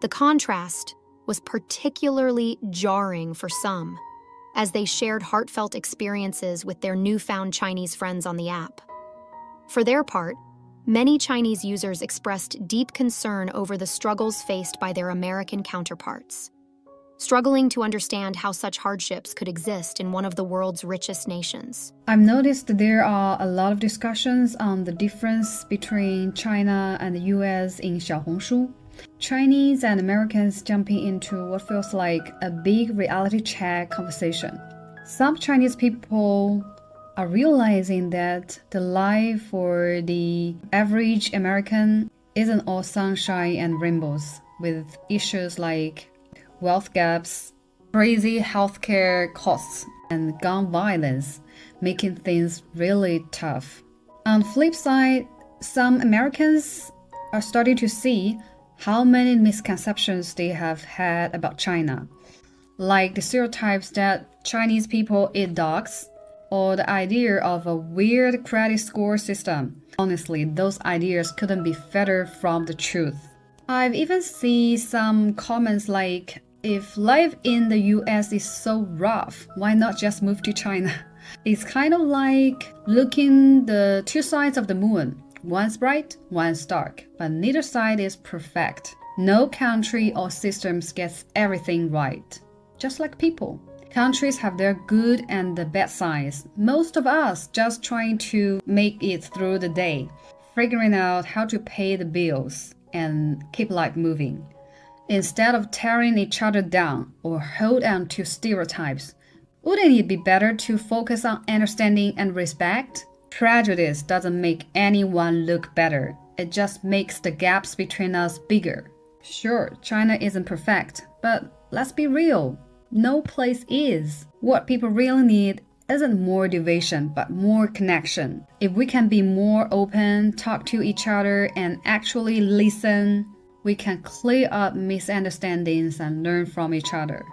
The contrast was particularly jarring for some, as they shared heartfelt experiences with their newfound Chinese friends on the app. For their part, many Chinese users expressed deep concern over the struggles faced by their American counterparts, struggling to understand how such hardships could exist in one of the world's richest nations. I've noticed there are a lot of discussions on the difference between China and the US in Xiaohongshu. Chinese and Americans jumping into what feels like a big reality check conversation. Some Chinese people are realizing that the life for the average American isn't all sunshine and rainbows, with issues like wealth gaps, crazy healthcare costs, and gun violence making things really tough. On the flip side, some Americans are starting to see how many misconceptions they have had about China, like the stereotypes that Chinese people eat dogs, or the idea of a weird credit score system. Honestly, those ideas couldn't be further from the truth. I've even seen some comments like, if life in the US is so rough, why not just move to China? It's kind of like looking the two sides of the moon. One's bright, one's dark, but neither side is perfect. No country or systems gets everything right. Just like people. Countries have their good and the bad sides. Most of us just trying to make it through the day, figuring out how to pay the bills and keep life moving. Instead of tearing each other down or hold on to stereotypes, wouldn't it be better to focus on understanding and respect? Prejudice doesn't make anyone look better. It just makes the gaps between us bigger. Sure, China isn't perfect, but let's be real. No place is. What people really need isn't more division, but more connection. If we can be more open, talk to each other, and actually listen, we can clear up misunderstandings and learn from each other.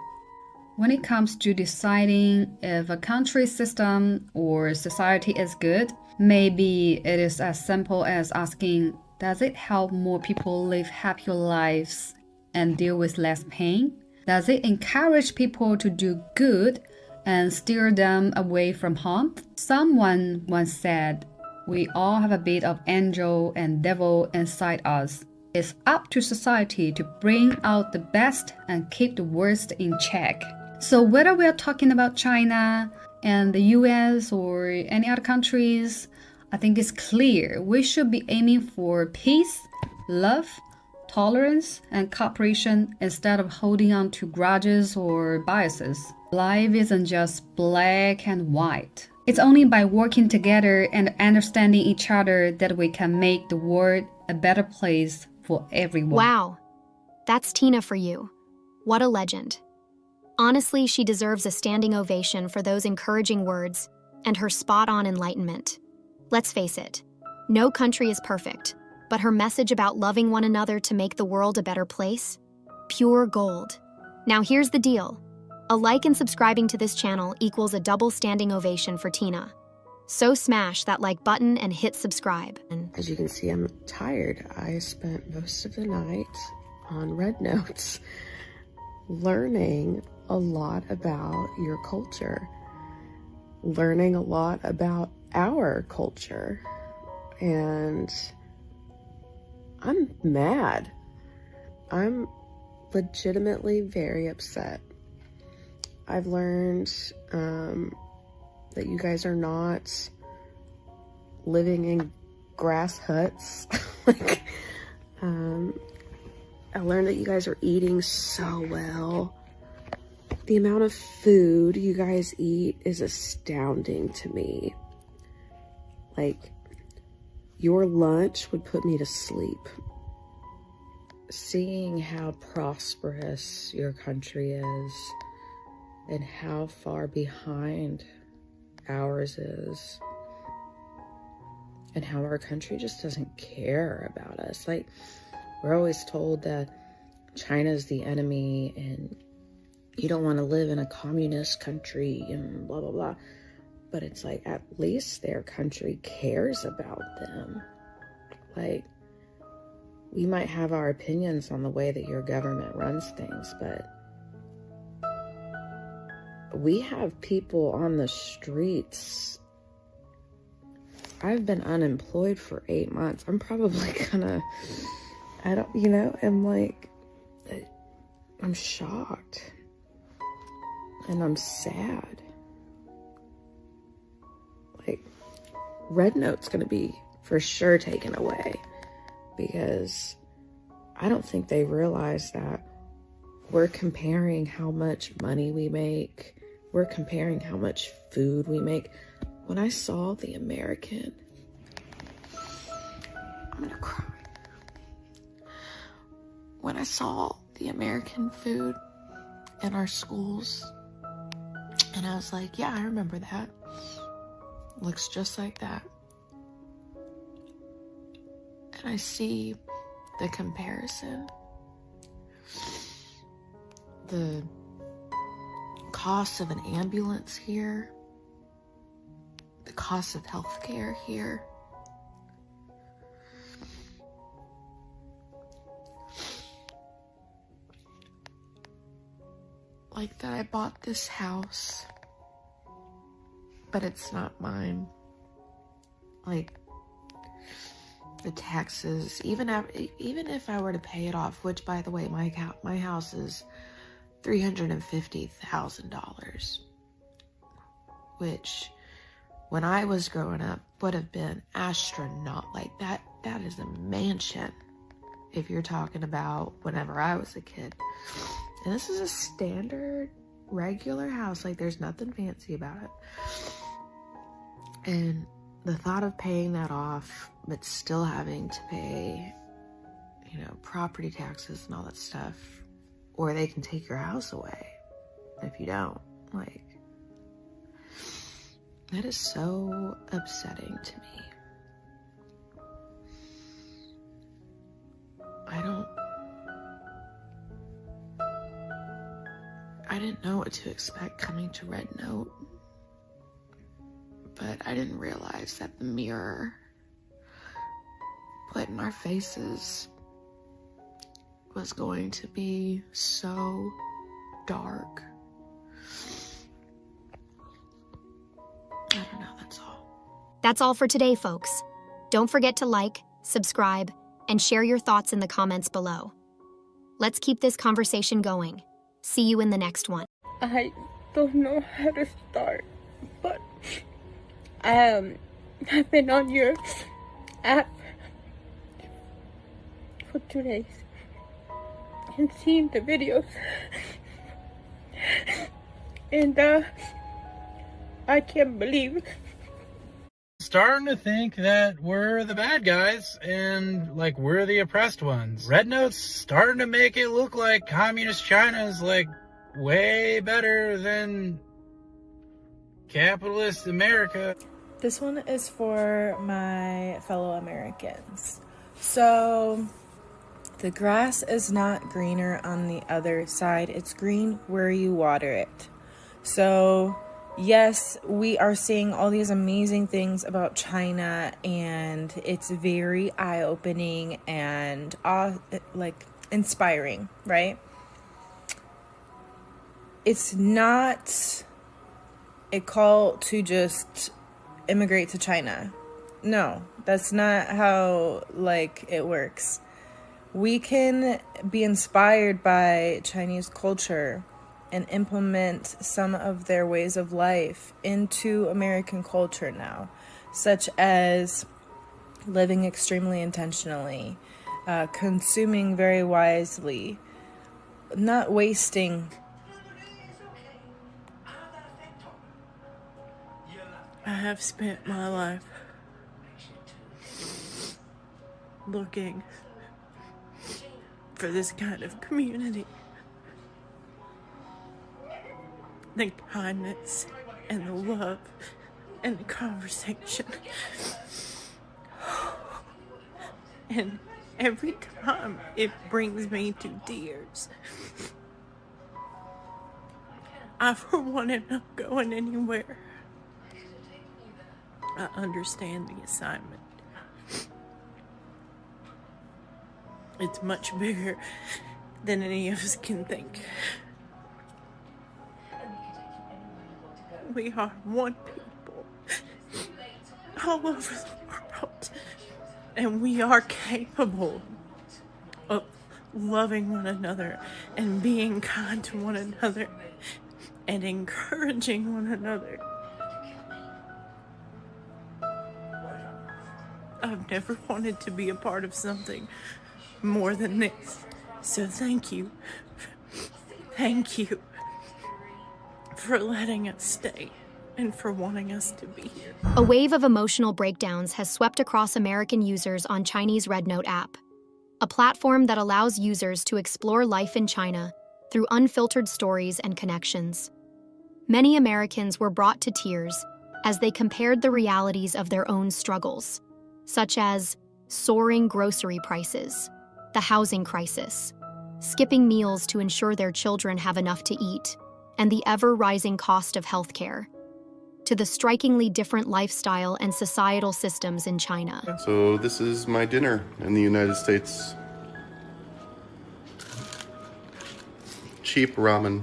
When it comes to deciding if a country's system or society is good, maybe it is as simple as asking, does it help more people live happier lives and deal with less pain? Does it encourage people to do good and steer them away from harm? Someone once said, we all have a bit of angel and devil inside us. It's up to society to bring out the best and keep the worst in check. So whether we are talking about China and the US or any other countries, I think it's clear we should be aiming for peace, love, tolerance, and cooperation instead of holding on to grudges or biases. Life isn't just black and white. It's only by working together and understanding each other that we can make the world a better place for everyone. Wow, that's Tina for you. What a legend. Honestly, she deserves a standing ovation for those encouraging words and her spot-on enlightenment. Let's face it, no country is perfect, but her message about loving one another to make the world a better place? Pure gold. Now here's the deal. A like and subscribing to this channel equals a double standing ovation for Tina. So smash that like button and hit subscribe. As you can see, I'm tired. I spent most of the night on red notes learning a lot about your culture, learning a lot about our culture, and I'm mad. I'm legitimately very upset. I've learned that you guys are not living in grass huts. I learned that you guys are eating so well. The amount of food you guys eat is astounding to me. Like, your lunch would put me to sleep. Seeing how prosperous your country is and how far behind ours is, and how our country just doesn't care about us. Like, we're always told that China's the enemy and you don't want to live in a communist country and blah, blah, blah. But it's like, at least their country cares about them. Like, we might have our opinions on the way that your government runs things, but we have people on the streets. I've been unemployed for 8 months. I'm probably gonna, I'm shocked. And I'm sad. Like, Red Note's gonna be for sure taken away, because I don't think they realize that we're comparing how much money we make. We're comparing how much food we make. When I saw the American, I'm gonna cry. When I saw the American food in our schools, and I was like, yeah, I remember that. Looks just like that. And I see the comparison. The cost of an ambulance here. The cost of healthcare here. Like that I bought this house, but it's not mine. Like, the taxes, even if I were to pay it off, which, by the way, my house is $350,000, which when I was growing up would have been astronaut. Like, that is a mansion if you're talking about whenever I was a kid. And this is a standard regular house. Like, there's nothing fancy about it. And the thought of paying that off, but still having to pay, property taxes and all that stuff, or they can take your house away if you don't, like, that is so upsetting to me. I didn't know what to expect coming to Red Note, but I didn't realize that the mirror put in our faces was going to be so dark. I don't know, that's all. That's all for today, folks. Don't forget to like, subscribe, and share your thoughts in the comments below. Let's keep this conversation going. See you in the next one. I don't know how to start, but I've been on your app for 2 days and seen the videos, and I can't believe starting to think that we're the bad guys and like we're the oppressed ones. Red Note's starting to make it look like communist China is like way better than capitalist America. This one is for my fellow Americans. So the grass is not greener on the other side. It's green where you water it. So yes, we are seeing all these amazing things about China, and it's very eye-opening and like inspiring, right? It's not a call to just immigrate to China. No, that's not how like it works. We can be inspired by Chinese culture and implement some of their ways of life into American culture now, such as living extremely intentionally, consuming very wisely, not wasting. I have spent my life looking for this kind of community. The kindness and the love and the conversation. And every time it brings me to tears. I, for one, am not going anywhere. I understand the assignment. It's much bigger than any of us can think. We are one people all over the world, and we are capable of loving one another and being kind to one another and encouraging one another. I've never wanted to be a part of something more than this. So thank you. Thank you for letting us stay and for wanting us to be here. A wave of emotional breakdowns has swept across American users on Chinese Red Note app, a platform that allows users to explore life in China through unfiltered stories and connections. Many Americans were brought to tears as they compared the realities of their own struggles, such as soaring grocery prices, the housing crisis, skipping meals to ensure their children have enough to eat, and the ever-rising cost of healthcare, to the strikingly different lifestyle and societal systems in China. So this is my dinner in the United States. Cheap ramen.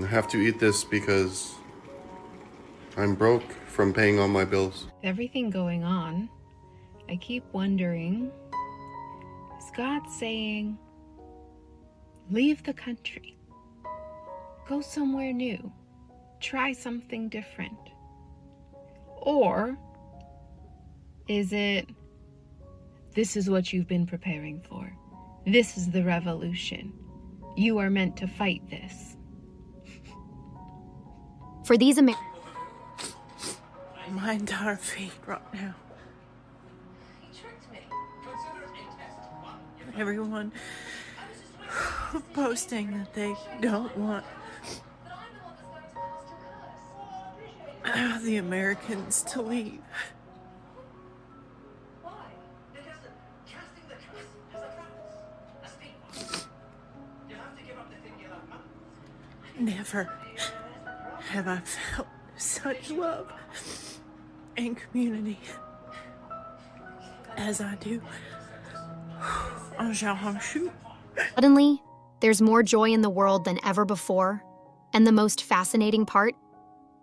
I have to eat this because I'm broke from paying all my bills. With everything going on, I keep wondering, is God saying, leave the country, go somewhere new, try something different? Or is it, this is what you've been preparing for, this is the revolution, you are meant to fight this? For these Americans, My entire feed right now. Everyone posting that they don't want the Americans to leave. Never have I felt such love and community as I do on Xiaohongshu. suddenly, there's more joy in the world than ever before. And the most fascinating part,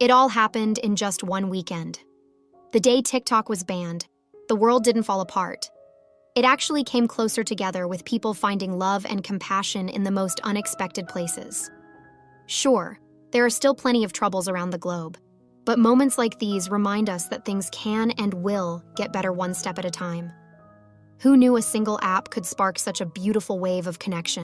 it all happened in just one weekend. The day TikTok was banned, the world didn't fall apart. It actually came closer together with people finding love and compassion in the most unexpected places. Sure, there are still plenty of troubles around the globe, but moments like these remind us that things can and will get better one step at a time. Who knew a single app could spark such a beautiful wave of connection?